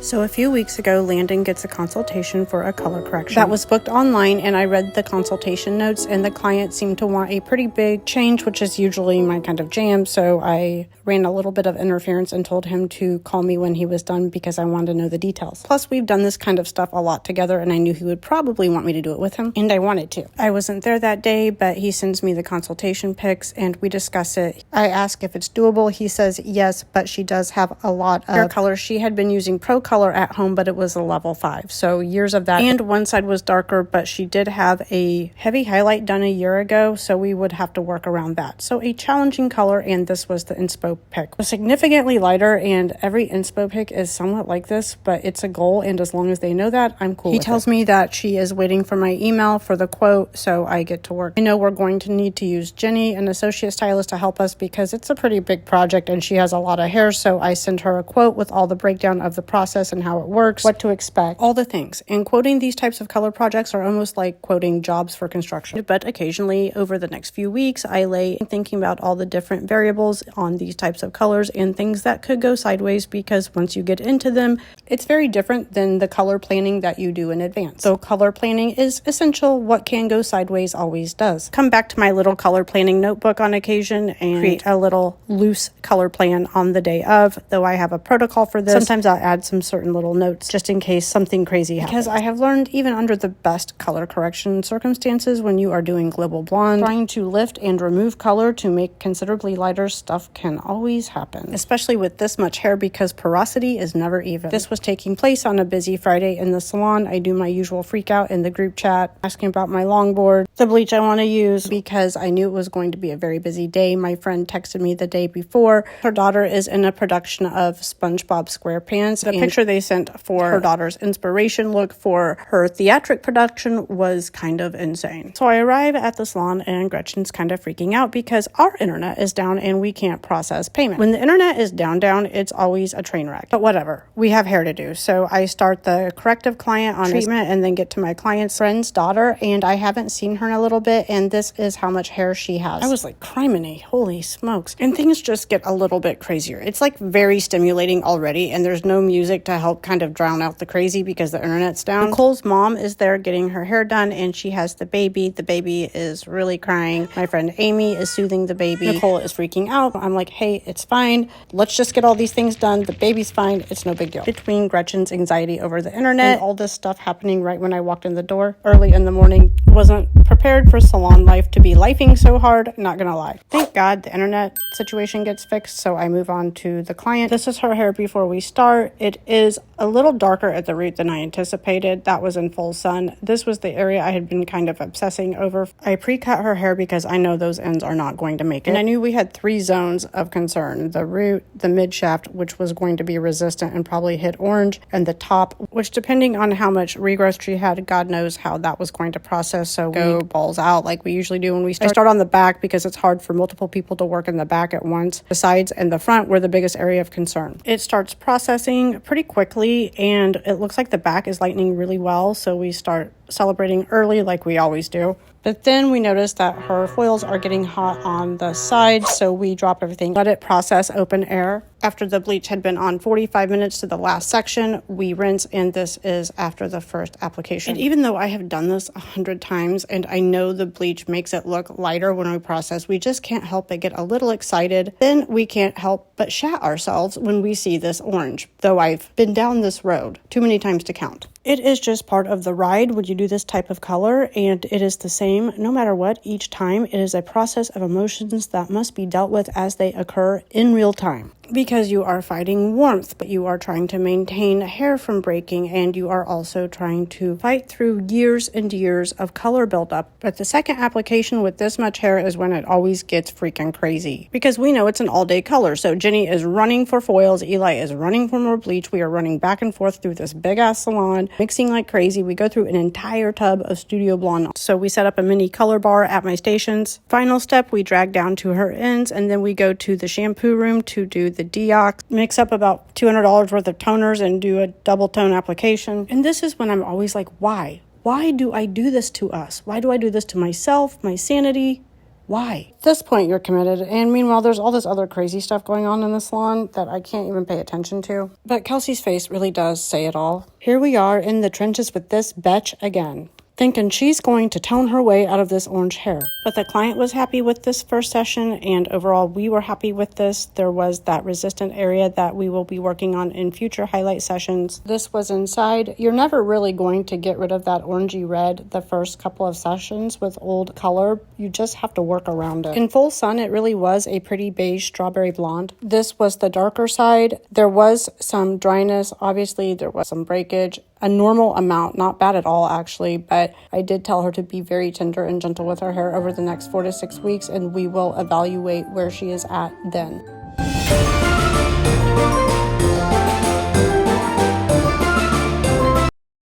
So a few weeks ago, Landon gets a consultation for a color correction. That was booked online, and I read the consultation notes, and the client seemed to want a pretty big change, which is usually my kind of jam. So I ran a little bit of interference and told him to call me when he was done because I wanted to know the details. Plus, we've done this kind of stuff a lot together, and I knew he would probably want me to do it with him, and I wanted to. I wasn't there that day, but he sends me the consultation pics, and we discuss it. I ask if it's doable. He says yes, but she does have a lot of hair color. She had been using Pro Color at home, but it was a level 5, so years of that, and one side was darker, but she did have a heavy highlight done a year ago, so we would have to work around that. So a challenging color, and this was the inspo pic. It was significantly lighter, and every inspo pic is somewhat like this, but it's a goal, and as long as they know that, I'm cool. He tells me that she is waiting for my email for the quote, so I get to work. I know we're going to need to use Jenny, an associate stylist, to help us because it's a pretty big project and she has a lot of hair, so I send her a quote with all the breakdown of the process and how it works, what to expect, all the things. And quoting these types of color projects are almost like quoting jobs for construction. But occasionally over the next few weeks, I lay thinking about all the different variables on these types of colors and things that could go sideways, because once you get into them, it's very different than the color planning that you do in advance. So color planning is essential. What can go sideways always does. Come back to my little color planning notebook on occasion and create a little loose color plan on the day of, though I have a protocol for this. Sometimes I'll add some certain little notes just in case something crazy happens. Because I have learned, even under the best color correction circumstances, when you are doing global blonde, trying to lift and remove color to make considerably lighter stuff can always happen, especially with this much hair, because porosity is never even. This was taking place on a busy Friday in the salon. I do my usual freak out in the group chat, asking about my longboard, the bleach I want to use, because I knew it was going to be a very busy day. My friend texted me the day before. Her daughter is in a production of SpongeBob SquarePants. The picture they sent for her daughter's inspiration look for her theatric production was kind of insane. So I arrive at the salon and Gretchen's kind of freaking out because our internet is down and we can't process payment. When the internet is down, it's always a train wreck. But whatever, we have hair to do. So I start the corrective client on treatment and then get to my client's friend's daughter, and I haven't seen her in a little bit, and this is how much hair she has. I was like, criminy, holy smokes. And things just get a little bit crazier. It's like very stimulating already, and there's no music to help kind of drown out the crazy because the internet's down. Nicole's mom is there getting her hair done, and she has the baby. The baby is really crying. My friend Amy is soothing the baby. Nicole is freaking out. I'm like, hey, it's fine. Let's just get all these things done. The baby's fine. It's no big deal. Between Gretchen's anxiety over the internet and all this stuff happening right when I walked in the door early in the morning, wasn't prepared for salon life to be lifing so hard, not gonna lie. Thank God the internet situation gets fixed, so I move on to the client. This is her hair before we start. It is a little darker at the root than I anticipated. That was in full sun. This was the area I had been kind of obsessing over. I pre-cut her hair because I know those ends are not going to make it. And I knew we had 3 zones of concern: the root, the mid shaft, which was going to be resistant and probably hit orange, and the top, which depending on how much regrowth she had, God knows how that was going to process. So go balls out like we usually do when we start. I start on the back because it's hard for multiple people to work in the back at once. The sides and the front were the biggest area of concern. It starts processing pretty quickly, and it looks like the back is lightening really well, so we start celebrating early like we always do. But then we notice that her foils are getting hot on the side, so we drop everything, let it process open air. After the bleach had been on 45 minutes to the last section, we rinse, and this is after the first application. And even though I have done this 100 times and I know the bleach makes it look lighter when we process, we just can't help but get a little excited. Then we can't help but shat ourselves when we see this orange, though I've been down this road too many times to count. It is just part of the ride when you do this type of color, and it is the same no matter what each time. It is a process of emotions that must be dealt with as they occur in real time. Because you are fighting warmth, but you are trying to maintain hair from breaking, and you are also trying to fight through years and years of color buildup. But the second application with this much hair is when it always gets freaking crazy. Because we know it's an all-day color, so Jenny is running for foils, Eli is running for more bleach, we are running back and forth through this big-ass salon, mixing like crazy. We go through an entire tub of Studio Blonde. So we set up a mini color bar at my stations. Final step, we drag down to her ends, and then we go to the shampoo room to do the deox, mix up about $200 worth of toners and do a double tone application. And this is when I'm always like, why? Why do I do this to us? Why do I do this to myself, my sanity? Why? At this point, you're committed. And meanwhile, there's all this other crazy stuff going on in the salon that I can't even pay attention to. But Kelsey's face really does say it all. Here we are in the trenches with this betch again, thinking she's going to tone her way out of this orange hair. But the client was happy with this first session, and overall we were happy with this. There was that resistant area that we will be working on in future highlight sessions. This was inside. You're never really going to get rid of that orangey red the first couple of sessions with old color. You just have to work around it. In full sun, it really was a pretty beige strawberry blonde. This was the darker side. There was some dryness. Obviously, there was some breakage. A normal amount, not bad at all actually, but I did tell her to be very tender and gentle with her hair over the next 4 to 6 weeks, and we will evaluate where she is at then.